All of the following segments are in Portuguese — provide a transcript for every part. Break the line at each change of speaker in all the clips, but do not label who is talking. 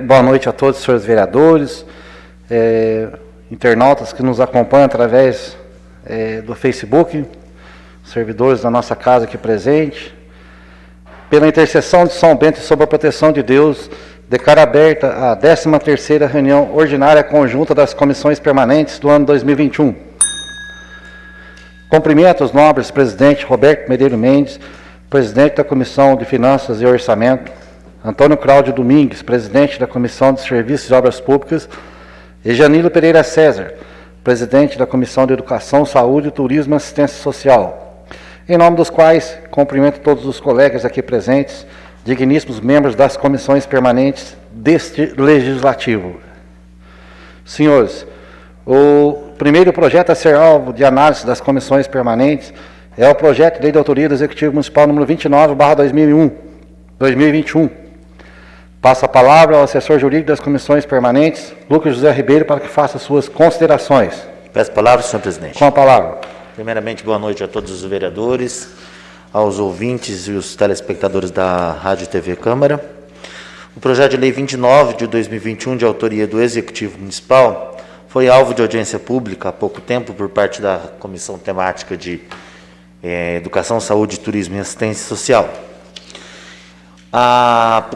Boa noite a todos, senhores vereadores, internautas que nos acompanham através do Facebook, servidores da nossa casa aqui presente. Pela intercessão de São Bento e sob a proteção de Deus, declaro aberta a 13ª reunião ordinária conjunta das comissões permanentes do ano 2021. Cumprimento os nobres presidente Roberto Medeiros Mendes, presidente da Comissão de Finanças e Orçamento, Antônio Cláudio Domingues, presidente da Comissão de Serviços e Obras Públicas, e Janilo Pereira César, presidente da Comissão de Educação, Saúde, Turismo e Assistência Social. Em nome dos quais, cumprimento todos os colegas aqui presentes, digníssimos membros das comissões permanentes deste Legislativo. Senhores, o primeiro projeto a ser alvo de análise das comissões permanentes é o projeto de lei de autoria do Executivo Municipal número 29/2021. Passo a palavra ao assessor jurídico das comissões permanentes, Lucas José Ribeiro, para que faça suas considerações.
Peço a palavra, senhor presidente.
Com a palavra.
Primeiramente, boa noite a todos os vereadores, aos ouvintes e os telespectadores da Rádio e TV Câmara. O projeto de lei 29 de 2021, de autoria do Executivo Municipal, foi alvo de audiência pública há pouco tempo por parte da Comissão Temática de Educação, Saúde, Turismo e Assistência Social.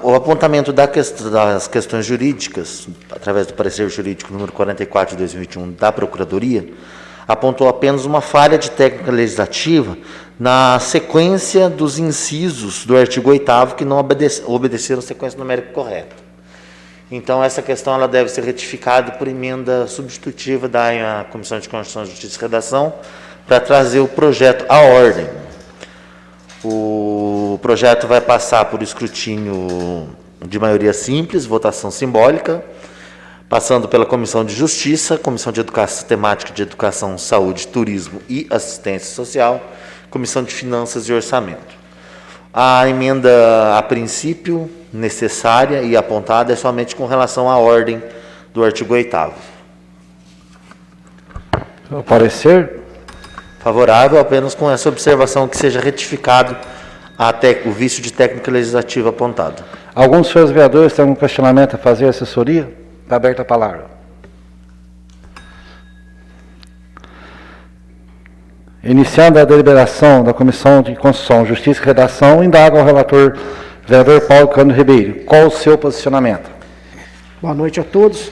O apontamento das questões jurídicas, através do parecer jurídico número 44 de 2021 da Procuradoria, apontou apenas uma falha de técnica legislativa na sequência dos incisos do artigo 8º que não obedeceram a sequência numérica correta. Então, essa questão ela deve ser retificada por emenda substitutiva da Comissão de Constituição, Justiça e Redação para trazer o projeto à ordem. O projeto vai passar por escrutínio de maioria simples, votação simbólica, passando pela Comissão de Justiça, Comissão de Educação, Temática de Educação, Saúde, Turismo e Assistência Social, Comissão de Finanças e Orçamento. A emenda, a princípio, necessária e apontada é somente com relação à ordem do artigo 8º.
O parecer?
Favorável, apenas com essa observação que seja retificado o vício de técnica legislativa apontado.
Alguns dos senhores vereadores têm algum questionamento a fazer, assessoria? Está aberta a palavra. Iniciando a deliberação da Comissão de Constituição, Justiça e Redação, indago ao relator, vereador Paulo Cândido Ribeiro. Qual o seu posicionamento?
Boa noite a todos.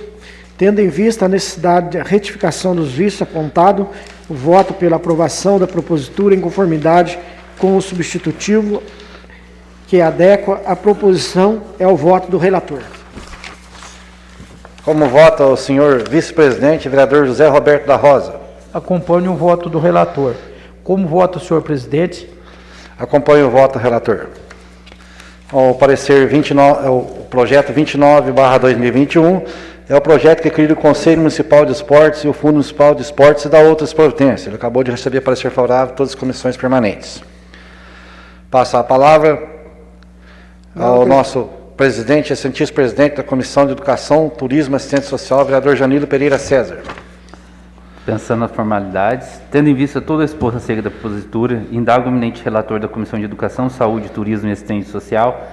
Tendo em vista a necessidade de retificação dos vícios apontados, o voto pela aprovação da propositura em conformidade com o substitutivo que adequa a proposição é o voto do relator.
Como vota o senhor vice-presidente, vereador José Roberto da Rosa?
Acompanho o voto do relator. Como vota o senhor presidente?
Acompanho o voto do relator. O parecer 29, o projeto 29/2021 é o projeto que cria o Conselho Municipal de Esportes e o Fundo Municipal de Esportes e dá outras providências. Ele acabou de receber parecer favorável de todas as comissões permanentes. Passa a palavra ao nosso presidente, excelentíssimo presidente da Comissão de Educação, Turismo e Assistência Social, vereador Janilo Pereira César.
Pensando nas formalidades, tendo em vista todo o exposto acerca da propositura, indago o eminente relator da Comissão de Educação, Saúde, Turismo e Assistência Social,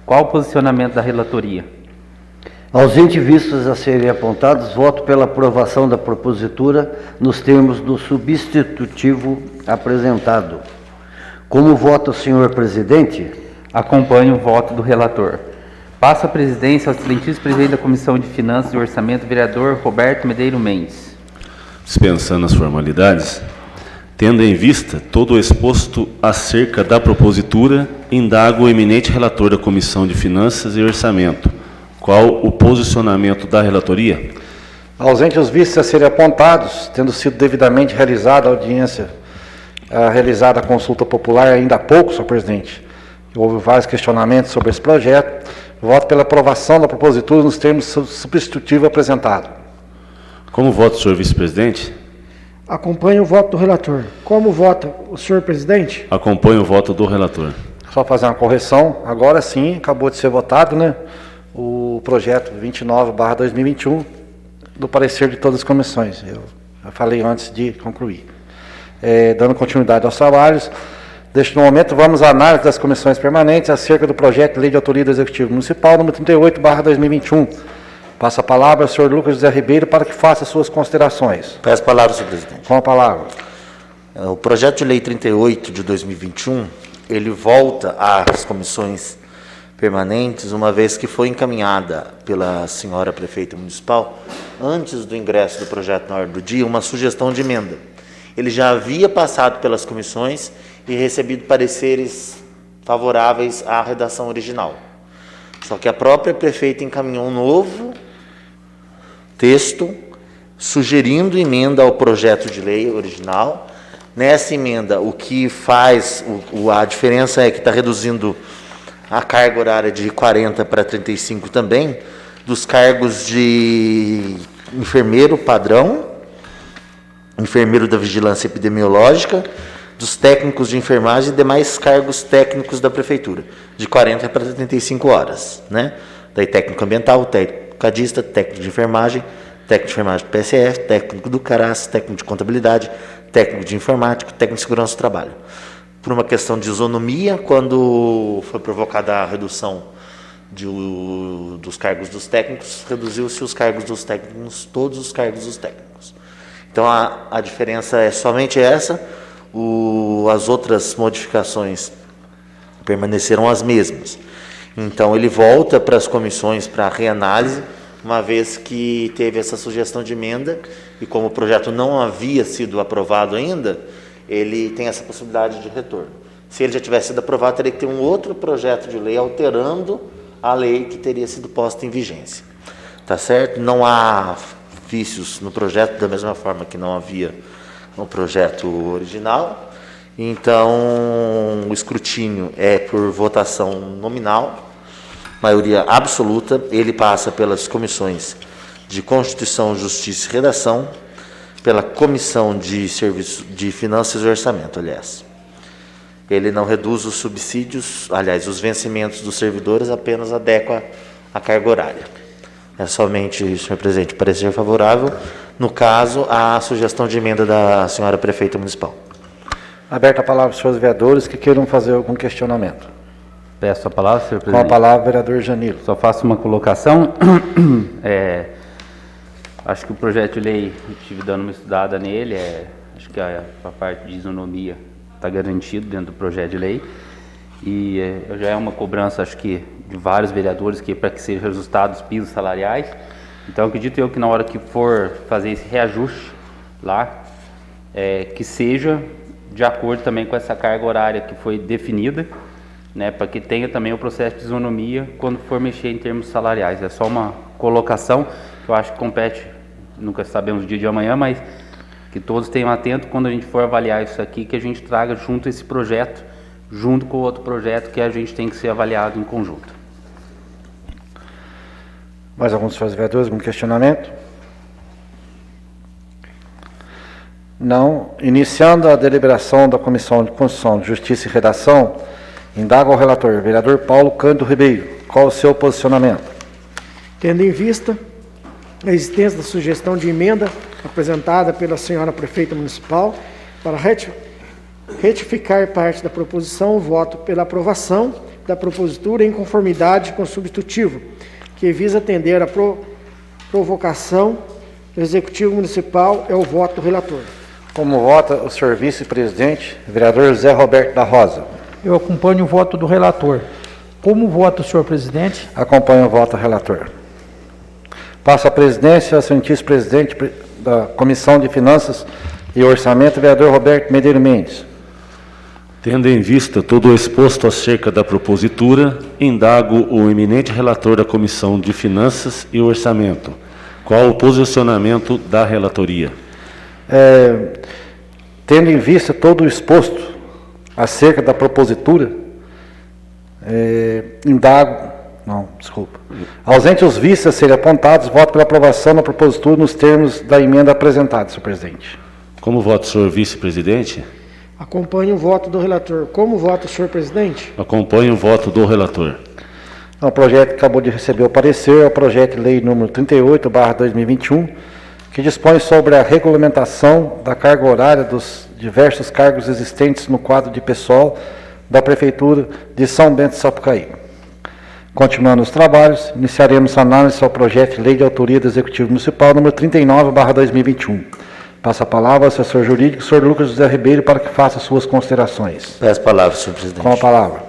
qual o posicionamento da relatoria?
Ausente vistos a serem apontados, voto pela aprovação da propositura nos termos do substitutivo apresentado. Como vota o senhor presidente?
Acompanho o voto do relator. Passo a presidência ao excelentíssimo presidente da Comissão de Finanças e Orçamento, vereador Roberto Medeiros Mendes.
Dispensando as formalidades, tendo em vista todo o exposto acerca da propositura, indago o eminente relator da Comissão de Finanças e Orçamento. Qual o posicionamento da relatoria?
Ausente os vícios a serem apontados, tendo sido devidamente realizada a audiência, realizada a consulta popular ainda há pouco, senhor presidente. Houve vários questionamentos sobre esse projeto. Voto pela aprovação da propositura nos termos substitutivo apresentado.
Como vota o senhor vice-presidente?
Acompanho o voto do relator. Como vota o senhor presidente?
Acompanho o voto do relator.
Só fazer uma correção. Agora sim, acabou de ser votado, né? O projeto 29/2021 do parecer de todas as comissões. Eu falei antes de concluir. Dando continuidade aos trabalhos, Neste momento, vamos à análise das comissões permanentes acerca do projeto de lei de autoria do Executivo Municipal, número 38/2021. Passo a palavra ao senhor Lucas José Ribeiro para que faça suas considerações.
Peço a palavra, senhor presidente.
Com a palavra.
O projeto de lei 38 de 2021, ele volta às comissões permanentes, uma vez que foi encaminhada pela senhora prefeita municipal, antes do ingresso do projeto na ordem do dia, uma sugestão de emenda. Ele já havia passado pelas comissões e recebido pareceres favoráveis à redação original. Só que a própria prefeita encaminhou um novo texto, sugerindo emenda ao projeto de lei original. Nessa emenda, o que faz, a diferença é que está reduzindo a carga horária de 40 para 35 também, dos cargos de enfermeiro padrão, enfermeiro da vigilância epidemiológica, dos técnicos de enfermagem e demais cargos técnicos da prefeitura, de 40 para 35 horas, né? Daí técnico ambiental, técnico cadista, técnico de enfermagem do PSF, técnico do CARAS, técnico de contabilidade, técnico de informática, técnico de segurança do trabalho. Por uma questão de isonomia, quando foi provocada a redução dos cargos dos técnicos, reduziu-se os cargos dos técnicos, todos os cargos dos técnicos. Então, a diferença é somente essa, as outras modificações permaneceram as mesmas. Então, ele volta para as comissões para reanálise, uma vez que teve essa sugestão de emenda, e como o projeto não havia sido aprovado ainda, ele tem essa possibilidade de retorno. Se ele já tivesse sido aprovado, teria que ter um outro projeto de lei alterando a lei que teria sido posta em vigência. Tá certo? Não há vícios no projeto, da mesma forma que não havia no projeto original. Então, o escrutínio é por votação nominal, maioria absoluta. Ele passa pelas comissões de Constituição, Justiça e Redação, pela Comissão de Serviço de Finanças e Orçamento, aliás. Ele não reduz os subsídios, aliás, os vencimentos dos servidores, apenas adequa a carga horária. É somente, senhor presidente, parecer favorável, no caso, a sugestão de emenda da senhora prefeita municipal.
Aberta a palavra aos senhores vereadores que queiram fazer algum questionamento.
Peço a palavra, senhor
Com a
presidente.
palavra, vereador Janilo.
Só faço uma colocação. Acho que o projeto de lei, eu estive dando uma estudada nele, acho que a parte de isonomia está garantido dentro do projeto de lei. E já é uma cobrança, acho que, de vários vereadores, que para que sejam ajustados os pisos salariais. Então, acredito eu que na hora que for fazer esse reajuste lá, que seja de acordo também com essa carga horária que foi definida, né, para que tenha também o processo de isonomia quando for mexer em termos salariais. É só uma colocação que eu acho que compete, nunca sabemos o dia de amanhã, mas que todos tenham atento quando a gente for avaliar isso aqui, que a gente traga junto esse projeto, junto com o outro projeto que a gente tem que ser avaliado em conjunto.
Mais alguns senhores vereadores, algum questionamento? Não. Iniciando a deliberação da Comissão de Constituição, Justiça e Redação, indago ao relator, vereador Paulo Cândido Ribeiro, qual o seu posicionamento?
Tendo em vista a existência da sugestão de emenda apresentada pela senhora prefeita municipal para retificar parte da proposição, voto pela aprovação da propositura em conformidade com o substitutivo, que visa atender a provocação do Executivo Municipal, é o voto do relator.
Como vota o senhor vice-presidente, vereador José Roberto da Rosa?
Eu acompanho o voto do relator. Como vota o senhor presidente?
Acompanho o voto do relator. Passo a presidência ao excelentíssimo presidente da Comissão de Finanças e Orçamento, vereador Roberto Medeiros Mendes.
Tendo em vista todo o exposto acerca da propositura, indago o eminente relator da Comissão de Finanças e Orçamento. Qual o posicionamento da relatoria?
Tendo em vista todo o exposto acerca da propositura, ausente os vices a serem apontados, voto pela aprovação da propositura nos termos da emenda apresentada, senhor presidente.
Como vota o senhor vice-presidente?
Acompanho o voto do relator. Como vota o senhor presidente?
Acompanho o voto do relator.
O projeto que acabou de receber o parecer é o projeto de lei número 38/2021, que dispõe sobre a regulamentação da carga horária dos diversos cargos existentes no quadro de pessoal da Prefeitura de São Bento do Sapucaí. Continuando os trabalhos, iniciaremos a análise ao projeto de lei de autoria do Executivo Municipal número 39/2021. Passa a palavra ao assessor jurídico, senhor Lucas José Ribeiro, para que faça suas considerações.
Peço a palavra, senhor presidente.
Com a palavra.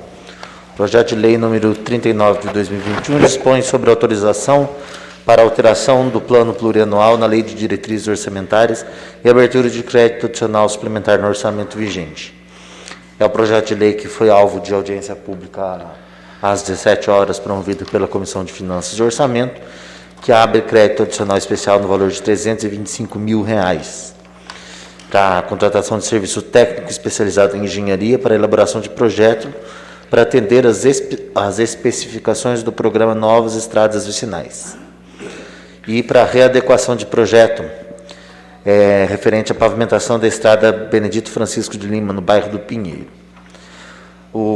Projeto de lei número 39 de 2021 dispõe sobre autorização para alteração do plano plurianual na Lei de Diretrizes Orçamentárias e abertura de crédito adicional suplementar no orçamento vigente. É o projeto de lei que foi alvo de audiência pública às 17 horas, promovido pela Comissão de Finanças e Orçamento, que abre crédito adicional especial no valor de R$ 325 mil para a contratação de serviço técnico especializado em engenharia para elaboração de projeto para atender as especificações do programa Novas Estradas Vicinais. E para a readequação de projeto referente à pavimentação da estrada Benedito Francisco de Lima, no bairro do Pinheiro.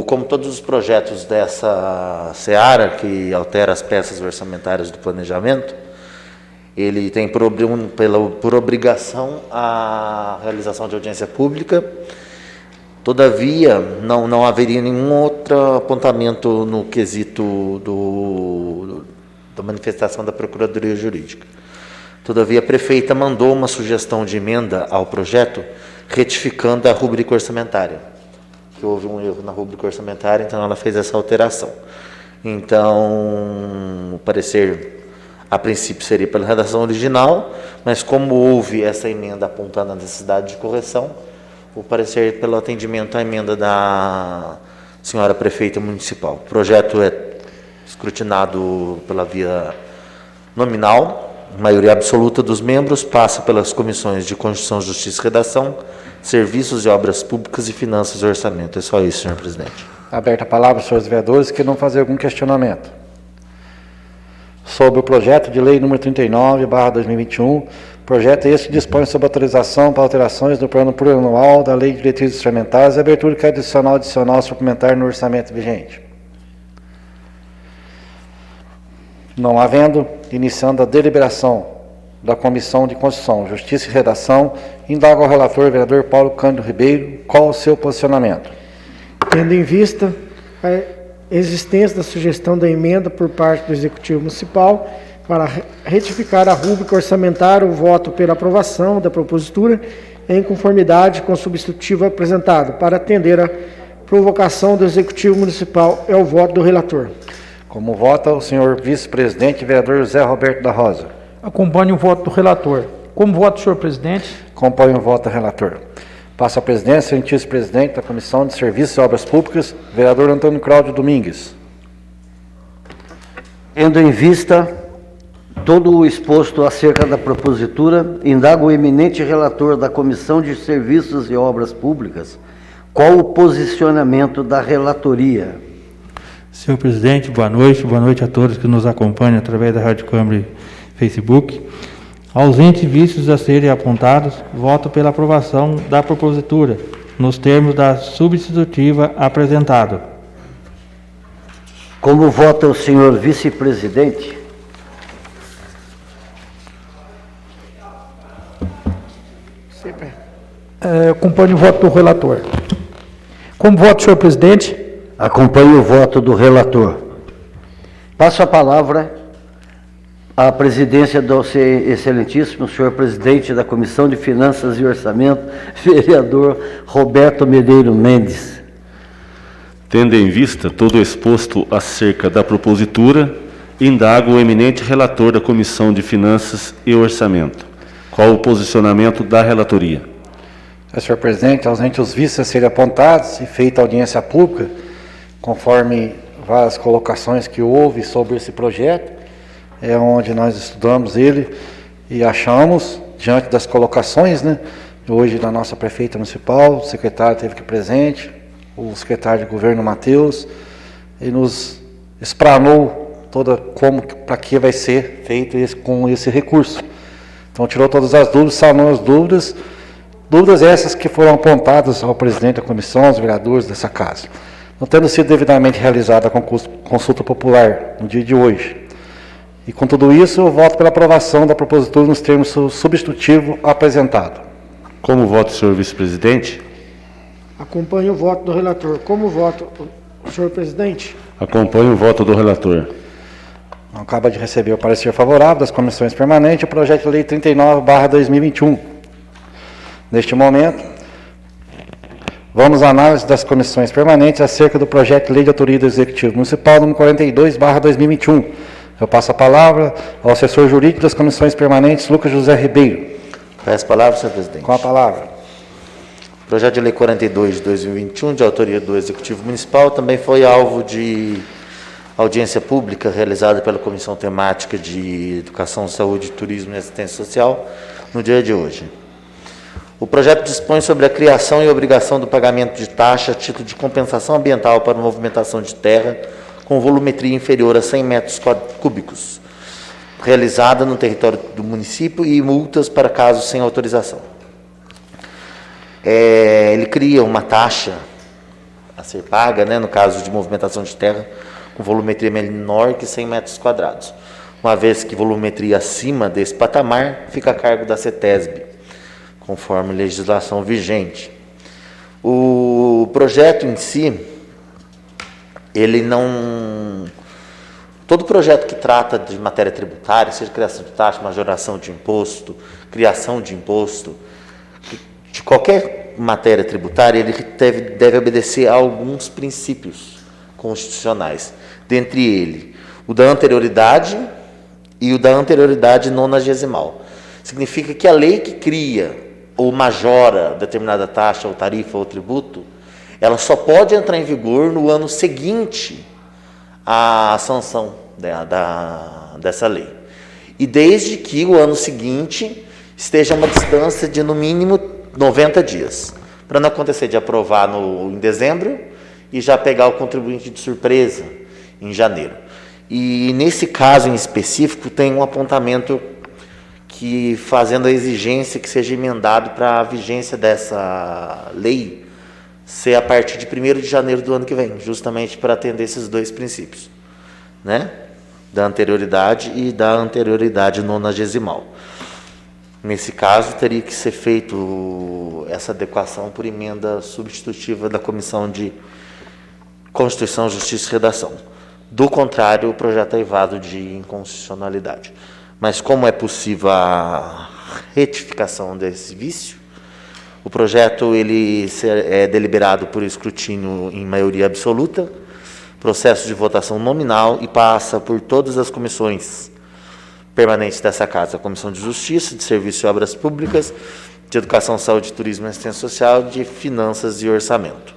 Como todos os projetos dessa seara, que altera as peças orçamentárias do planejamento, ele tem por obrigação a realização de audiência pública. Todavia, não haveria nenhum outro apontamento no quesito da manifestação da Procuradoria Jurídica. Todavia, a prefeita mandou uma sugestão de emenda ao projeto, retificando a rúbrica orçamentária, que houve um erro na rúbrica orçamentária, então ela fez essa alteração. Então, o parecer, a princípio, seria pela redação original, mas como houve essa emenda apontando a necessidade de correção, o parecer pelo atendimento à emenda da senhora prefeita municipal. O projeto é escrutinado pela via nominal, maioria absoluta dos membros, passa pelas comissões de Constituição, Justiça e Redação, Serviços e Obras Públicas e Finanças e Orçamento. É só isso, senhor presidente.
Aberta a palavra aos senhores vereadores que não fazer algum questionamento. Sobre o projeto de lei número 39/2021, projeto esse dispõe sobre autorização para alterações do plano plurianual da Lei de Diretrizes Orçamentárias e abertura de adicional suplementar no orçamento vigente. Não havendo, iniciando a deliberação da Comissão de Constituição, Justiça e Redação, indago ao relator, vereador Paulo Cândido Ribeiro, qual o seu posicionamento?
Tendo em vista a existência da sugestão da emenda por parte do Executivo Municipal para retificar a rúbrica orçamentária, o voto pela aprovação da propositura em conformidade com o substitutivo apresentado. Para atender a provocação do Executivo Municipal, é o voto do relator.
Como vota o senhor vice-presidente, vereador José Roberto da Rosa?
Acompanhe o voto do relator. Como voto, senhor presidente?
Acompanhe o voto do relator. Passa a presidência, senhor presidente da Comissão de Serviços e Obras Públicas, vereador Antônio Cláudio Domingues.
Tendo em vista todo o exposto acerca da propositura, indago o eminente relator da Comissão de Serviços e Obras Públicas, qual o posicionamento da relatoria?
Senhor presidente, boa noite a todos que nos acompanham através da Rádio Câmara e Facebook. Ausentes vícios a serem apontados, voto pela aprovação da propositura, nos termos da substitutiva apresentado.
Como vota o senhor vice-presidente?
Acompanhe o voto do relator. Como voto, senhor presidente?
Acompanhe o voto do relator. Passo a palavra à presidência do excelentíssimo senhor presidente da Comissão de Finanças e Orçamento, vereador Roberto Medeiros Mendes.
Tendo em vista todo o exposto acerca da propositura, indago o eminente relator da Comissão de Finanças e Orçamento. Qual o posicionamento da relatoria?
Senhor presidente, ausente os vices a serem apontados e feita audiência pública, conforme várias colocações que houve sobre esse projeto, é onde nós estudamos ele e achamos, diante das colocações, hoje da nossa prefeita municipal, o secretário esteve aqui presente, o secretário de governo Matheus, e nos explanou para que vai ser feito com esse recurso. Então tirou todas as dúvidas, sanou as dúvidas essas que foram apontadas ao presidente da comissão, aos vereadores dessa casa. Não tendo sido devidamente realizada a consulta popular no dia de hoje, E com tudo isso, eu voto pela aprovação da propositura nos termos substitutivo apresentado.
Como vota o senhor vice-presidente?
Acompanho o voto do relator. Como voto o senhor presidente?
Acompanho o voto do relator.
Acaba de receber o parecer favorável das comissões permanentes, o projeto de lei 39/2021. Neste momento, vamos à análise das comissões permanentes acerca do projeto de lei de autoria do Executivo Municipal, número 42/2021. Eu passo a palavra ao assessor jurídico das comissões permanentes, Lucas José Ribeiro.
Peço a palavra, senhor presidente.
Com a palavra.
O projeto de lei 42 de 2021, de autoria do Executivo Municipal, também foi alvo de audiência pública realizada pela Comissão Temática de Educação, Saúde, Turismo e Assistência Social no dia de hoje. O projeto dispõe sobre a criação e obrigação do pagamento de taxa a título de compensação ambiental para movimentação de terra com volumetria inferior a 100 metros cúbicos, realizada no território do município, e multas para casos sem autorização. Ele cria uma taxa a ser paga, no caso de movimentação de terra com volumetria menor que 100 metros quadrados, uma vez que volumetria acima desse patamar fica a cargo da CETESB, conforme legislação vigente. O projeto em si, ele não... Todo projeto que trata de matéria tributária, seja criação de taxa, majoração de imposto, criação de imposto, de qualquer matéria tributária, ele deve obedecer a alguns princípios constitucionais. Dentre eles, o da anterioridade e o da anterioridade nonagesimal. Significa que a lei que cria ou majora determinada taxa, ou tarifa, ou tributo, ela só pode entrar em vigor no ano seguinte à sanção dessa lei. E desde que o ano seguinte esteja a uma distância de, no mínimo, 90 dias, para não acontecer de aprovar em dezembro e já pegar o contribuinte de surpresa em janeiro. E nesse caso em específico tem um apontamento que, fazendo a exigência que seja emendado para a vigência dessa lei ser a partir de 1º de janeiro do ano que vem, justamente para atender esses dois princípios, da anterioridade e da anterioridade nonagesimal. Nesse caso, teria que ser feito essa adequação por emenda substitutiva da Comissão de Constituição, Justiça e Redação. Do contrário, o projeto é eivado de inconstitucionalidade. Mas como é possível a retificação desse vício, o projeto ele é deliberado por escrutínio em maioria absoluta, processo de votação nominal, e passa por todas as comissões permanentes dessa casa: a Comissão de Justiça, de Serviço e Obras Públicas, de Educação, Saúde, Turismo e Assistência Social, de Finanças e Orçamento.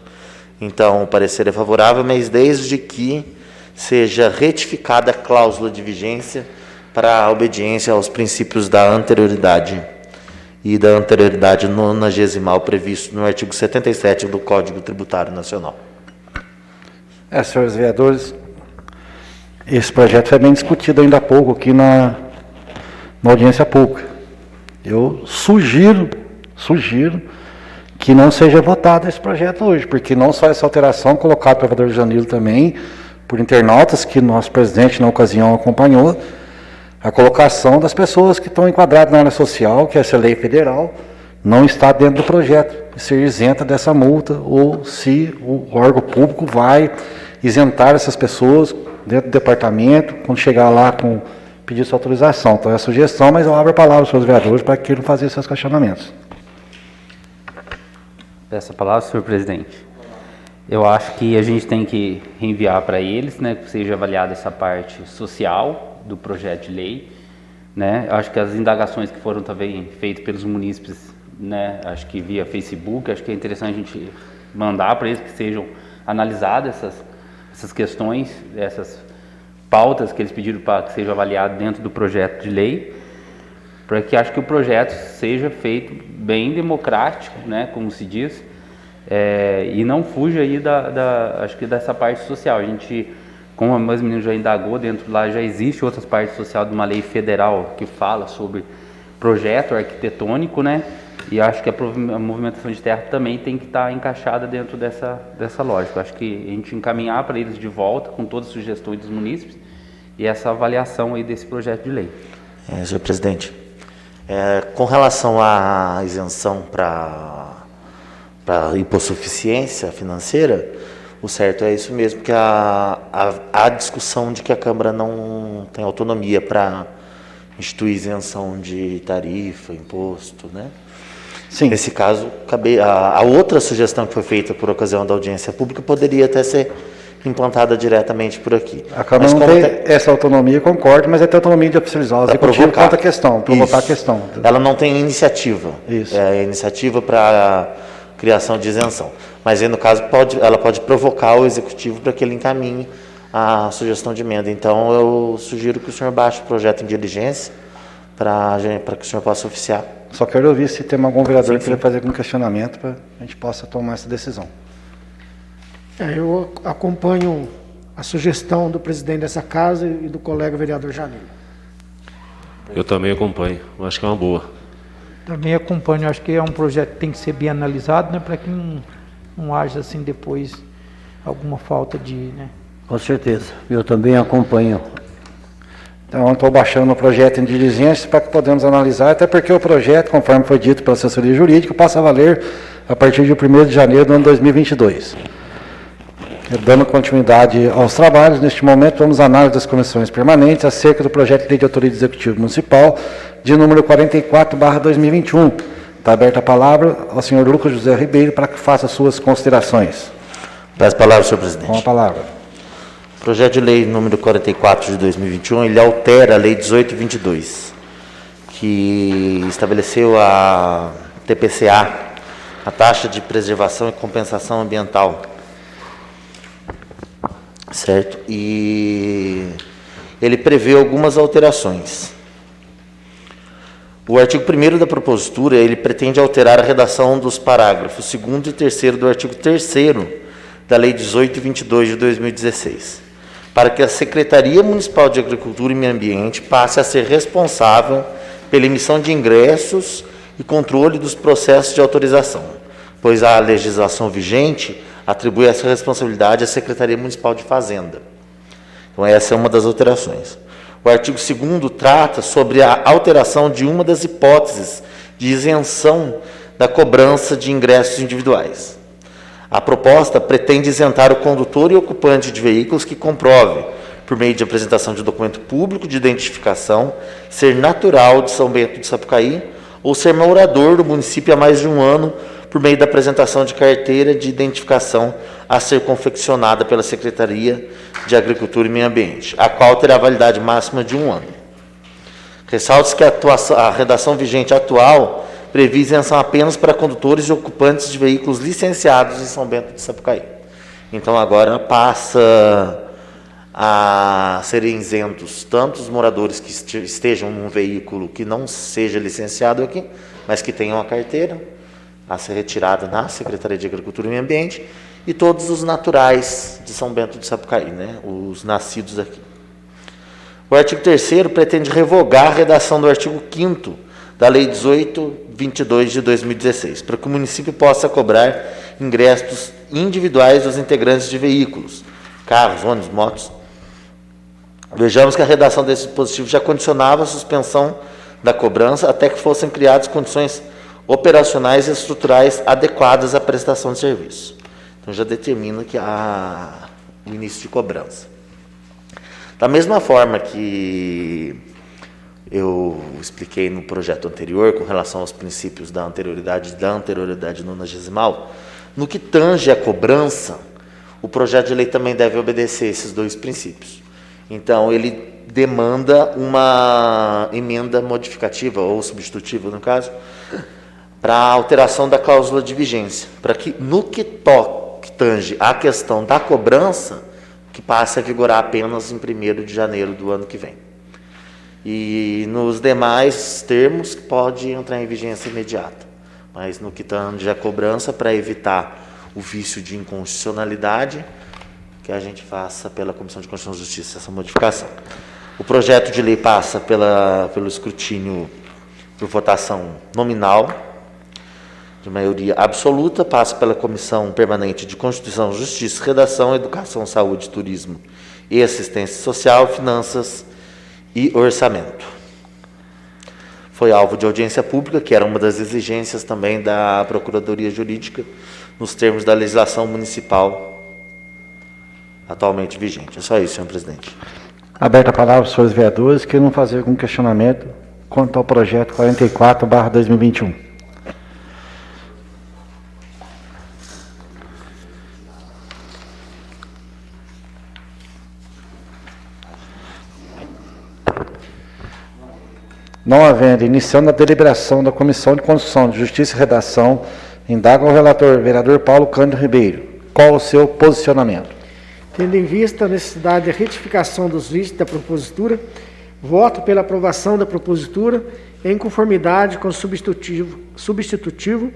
Então, o parecer é favorável, mas desde que seja retificada a cláusula de vigência para a obediência aos princípios da anterioridade e da anterioridade nonagesimal previsto no artigo 77 do Código Tributário Nacional.
Senhores vereadores, esse projeto foi bem discutido ainda há pouco aqui na audiência pública. Eu sugiro que não seja votado esse projeto hoje, porque não só essa alteração colocada pelo vereador Janilo também, por internautas, que nosso presidente na ocasião acompanhou, a colocação das pessoas que estão enquadradas na área social, que essa lei federal não está dentro do projeto, e ser isenta dessa multa, ou se o órgão público vai isentar essas pessoas dentro do departamento, quando chegar lá com pedir sua autorização. Então é a sugestão, mas eu abro a palavra aos seus vereadores para que eles façam seus questionamentos.
Peço a palavra, senhor presidente. Eu acho que a gente tem que reenviar para eles, que seja avaliada essa parte social do projeto de lei, Acho que as indagações que foram também feitas pelos munícipes, acho que via Facebook, acho que é interessante a gente mandar para eles que sejam analisadas essas questões, essas pautas que eles pediram para que sejam avaliadas dentro do projeto de lei, para que acho que o projeto seja feito bem democrático, como se diz, e não fuja aí acho que dessa parte social. A gente, como a meus meninos já indagou, dentro lá já existe outras partes sociais de uma lei federal que fala sobre projeto arquitetônico, e acho que a movimentação de terra também tem que estar encaixada dentro dessa lógica. Acho que a gente encaminhar para eles de volta com todas as sugestões dos munícipes, e essa avaliação aí desse projeto de lei.
Senhor presidente, com relação à isenção para hipossuficiência financeira, o certo é isso mesmo, que a discussão de que a Câmara não tem autonomia para instituir isenção de tarifa, imposto, né?
Sim.
Nesse caso, a outra sugestão que foi feita por ocasião da audiência pública poderia até ser implantada diretamente por aqui.
A Câmara não tem essa autonomia, concordo, mas é ter autonomia de oficializar o executivo quanto à questão, provocar a questão.
Ela não tem iniciativa.
Isso.
Iniciativa para criação de isenção. Mas aí, no caso, ela pode provocar o executivo para que ele encaminhe a sugestão de emenda. Então, eu sugiro que o senhor baixe o projeto em diligência para que o senhor possa oficiar.
Só quero ouvir se tem algum vereador que queira fazer algum questionamento para a gente possa tomar essa decisão.
Eu acompanho a sugestão do presidente dessa casa e do colega vereador Janilo.
Eu também acompanho. Eu acho que é uma boa.
Também acompanho, acho que é um projeto que tem que ser bem analisado, né, para que não haja assim depois alguma falta de, né?
Com certeza, eu também acompanho.
Então, estou baixando o projeto em diligência para que podemos analisar, até porque o projeto, conforme foi dito pela assessoria jurídica, passa a valer a partir de 1º de janeiro do ano 2022. Dando continuidade aos trabalhos, neste momento vamos à análise das comissões permanentes acerca do projeto de lei de autoria do Executivo Municipal, de número 44/2021. Está aberta a palavra ao senhor Lucas José Ribeiro para que faça suas considerações.
Peço a palavra, senhor presidente.
Com a palavra.
O projeto de lei número 44 de 2021, ele altera a lei 1822, que estabeleceu a TPCA, a taxa de preservação e compensação ambiental, certo? E ele prevê algumas alterações. O artigo 1º da propositura, ele pretende alterar a redação dos parágrafos 2º e 3º do artigo 3º da lei 1822 de 2016, para que a Secretaria Municipal de Agricultura e Meio Ambiente passe a ser responsável pela emissão de ingressos e controle dos processos de autorização, pois a legislação vigente atribui essa responsabilidade à Secretaria Municipal de Fazenda. Então, essa é uma das alterações. O artigo 2º trata sobre a alteração de uma das hipóteses de isenção da cobrança de ingressos individuais. A proposta pretende isentar o condutor e ocupante de veículos que comprove, por meio de apresentação de documento público de identificação, ser natural de São Bento de Sapucaí ou ser morador do município há mais de um ano, por meio da apresentação de carteira de identificação a ser confeccionada pela Secretaria de Agricultura e Meio Ambiente, a qual terá validade máxima de 1 ano. Ressalta-se que a redação vigente atual prevê isenção apenas para condutores e ocupantes de veículos licenciados em São Bento de Sapucaí. Então, agora passa a serem isentos tanto os moradores que estejam num veículo que não seja licenciado aqui, mas que tenham a carteira a ser retirada na Secretaria de Agricultura e Meio Ambiente, e todos os naturais de São Bento de Sapucaí, né, os nascidos aqui. O artigo 3º pretende revogar a redação do artigo 5º da Lei 1822 de 2016, para que o município possa cobrar ingressos individuais dos integrantes de veículos, carros, ônibus, motos. Vejamos que a redação desse dispositivo já condicionava a suspensão da cobrança até que fossem criadas condições operacionais e estruturais adequadas à prestação de serviço. Então, já determina que há o início de cobrança. Da mesma forma que eu expliquei no projeto anterior, com relação aos princípios da anterioridade nonagesimal, no que tange a cobrança, o projeto de lei também deve obedecer esses dois princípios. Então, ele demanda uma emenda modificativa, ou substitutiva, no caso, para a alteração da cláusula de vigência, para que, no que tange a questão da cobrança, que passe a vigorar apenas em 1º de janeiro do ano que vem. E nos demais termos, pode entrar em vigência imediata. Mas no que tange a cobrança, para evitar o vício de inconstitucionalidade, que a gente faça pela Comissão de Constituição e Justiça essa modificação. O projeto de lei passa pelo escrutínio por votação nominal, de maioria absoluta, passa pela Comissão Permanente de Constituição, Justiça, Redação, Educação, Saúde, Turismo e Assistência Social, Finanças e Orçamento. Foi alvo de audiência pública, que era uma das exigências também da Procuradoria Jurídica, nos termos da legislação municipal atualmente vigente. É só isso, senhor presidente.
Aberta a palavra aos senhores vereadores que queiram fazer algum questionamento quanto ao projeto 44/2021. Não havendo, iniciando a deliberação da Comissão de Constituição, de Justiça e Redação, indaga ao relator, vereador Paulo Cândido Ribeiro, qual o seu posicionamento?
Tendo em vista a necessidade de retificação dos vícios da propositura, voto pela aprovação da propositura em conformidade com o substitutivo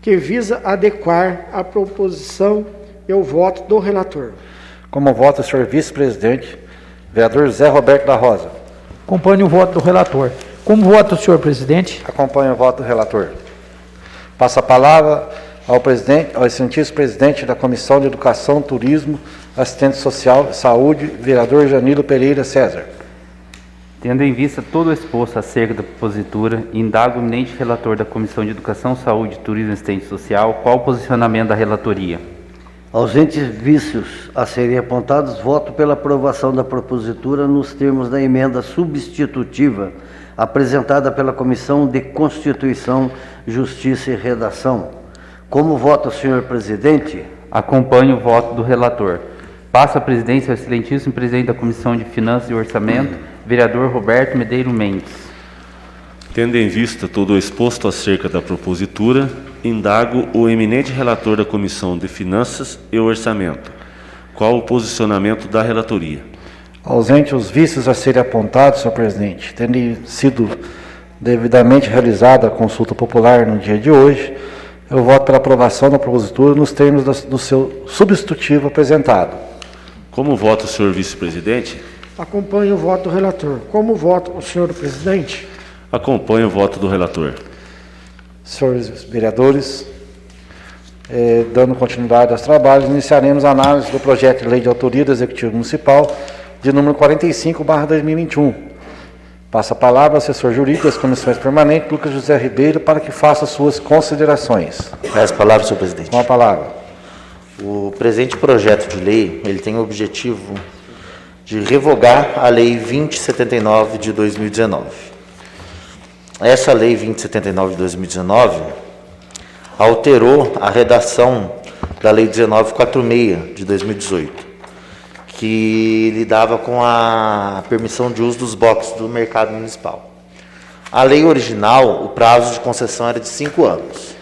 que visa adequar a proposição e o voto do relator.
Como vota o senhor vice-presidente, vereador Zé Roberto da Rosa?
Acompanho o voto do relator. Como vota o senhor presidente?
Acompanho o voto do relator. Passo a palavra ao presidente, ao excelentíssimo presidente da Comissão de Educação, Turismo, Assistente Social e Saúde, vereador Janilo Pereira César.
Tendo em vista todo o exposto acerca da propositura, indago o eminente relator da Comissão de Educação, Saúde, Turismo e Assistência Social, qual o posicionamento da relatoria?
Ausentes vícios a serem apontados, voto pela aprovação da propositura nos termos da emenda substitutiva apresentada pela Comissão de Constituição, Justiça e Redação. Como vota o senhor presidente?
Acompanho o voto do relator. Passo a presidência ao excelentíssimo presidente da Comissão de Finanças e Orçamento, vereador Roberto Medeiros Mendes.
Tendo em vista todo o exposto acerca da propositura, indago o eminente relator da Comissão de Finanças e Orçamento. Qual o posicionamento da relatoria?
Ausente os vícios a serem apontados, senhor presidente, tendo sido devidamente realizada a consulta popular no dia de hoje, eu voto pela aprovação da propositura nos termos do seu substitutivo apresentado.
Como vota o senhor vice-presidente?
Acompanho o voto do relator. Como vota o senhor presidente?
Acompanho o voto do relator.
Senhores vereadores, dando continuidade aos trabalhos, iniciaremos a análise do projeto de lei de autoria do Executivo Municipal, de número 45/2021. Passo a palavra ao assessor jurídico das comissões permanentes, Lucas José Ribeiro, para que faça suas considerações.
Peço a palavra, senhor presidente.
Com a palavra.
O presente projeto de lei, ele tem o objetivo de revogar a Lei 2079 de 2019. Essa Lei 2079 de 2019 alterou a redação da Lei 1946 de 2018, que lidava com a permissão de uso dos boxes do mercado municipal. A lei original, o prazo de concessão era de 5 anos.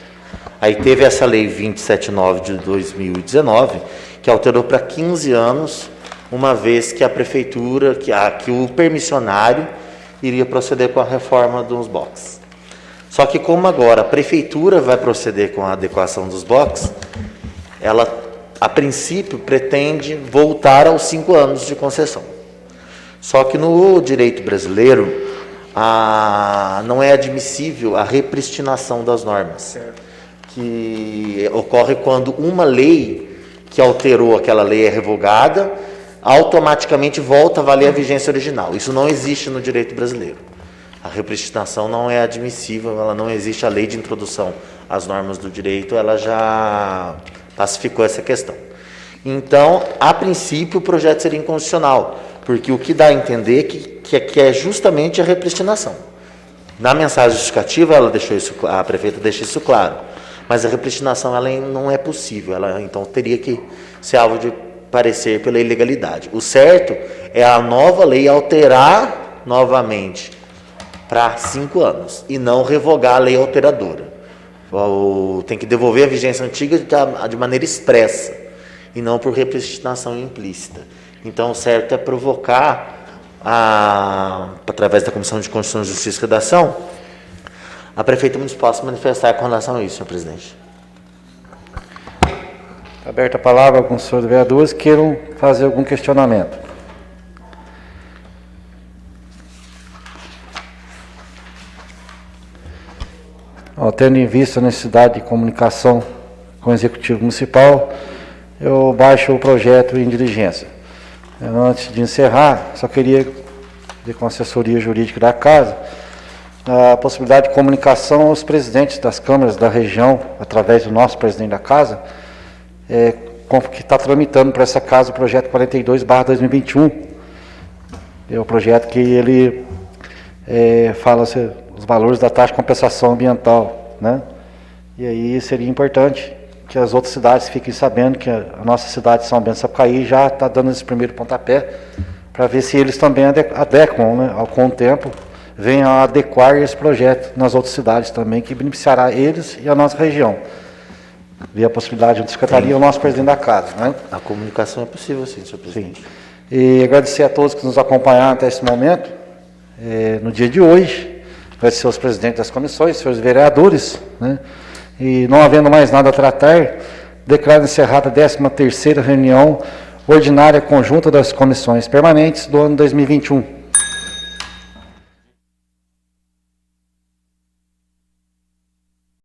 Aí teve essa Lei 279 de 2019, que alterou para 15 anos, uma vez que a prefeitura, que o permissionário iria proceder com a reforma dos boxes. Só que como agora a prefeitura vai proceder com a adequação dos boxes, ela, a princípio, pretende voltar aos 5 anos de concessão. Só que no direito brasileiro, não é admissível a repristinação das normas, que ocorre quando uma lei que alterou aquela lei é revogada, automaticamente volta a valer a vigência original. Isso não existe no direito brasileiro. A repristinação não é admissível, ela não existe. A lei de introdução às normas do direito, ela já pacificou essa questão. Então, a princípio, o projeto seria inconstitucional, porque o que dá a entender que é justamente a repristinação. Na mensagem justificativa, a prefeita deixa isso claro, mas a repristinação ela não é possível, ela então teria que ser alvo de parecer pela ilegalidade. O certo é a nova lei alterar novamente para 5 anos e não revogar a lei alteradora. Tem que devolver a vigência antiga de maneira expressa e não por repristinação implícita. Então, o certo é provocar, através da Comissão de Constituição, Justiça e Redação, a prefeita municipal se manifestar com relação a isso, senhor presidente.
Aberta a palavra a alguns senhores vereadores que queiram fazer algum questionamento. Tendo em vista a necessidade de comunicação com o Executivo Municipal, eu baixo o projeto em diligência. Antes de encerrar, só queria ver com a assessoria jurídica da Casa a possibilidade de comunicação aos presidentes das câmaras da região, através do nosso presidente da Casa, que está tramitando para essa Casa o projeto 42/2021. É o projeto que ele fala os valores da taxa de compensação ambiental, né? E aí seria importante que as outras cidades fiquem sabendo que a nossa cidade de São Bento do Sapucaí já está dando esse primeiro pontapé, para ver se eles também adequam, né, com o tempo, venham a adequar esse projeto nas outras cidades também, que beneficiará eles e a nossa região. Via a possibilidade de secretaria, o nosso presidente da Casa, né?
A comunicação é possível, sim, senhor presidente.
Sim. E agradecer a todos que nos acompanharam até esse momento, no dia de hoje, agradecer aos presidentes das comissões, senhores vereadores, né? E não havendo mais nada a tratar, declaro encerrada a 13ª reunião ordinária conjunta das comissões permanentes do ano 2021.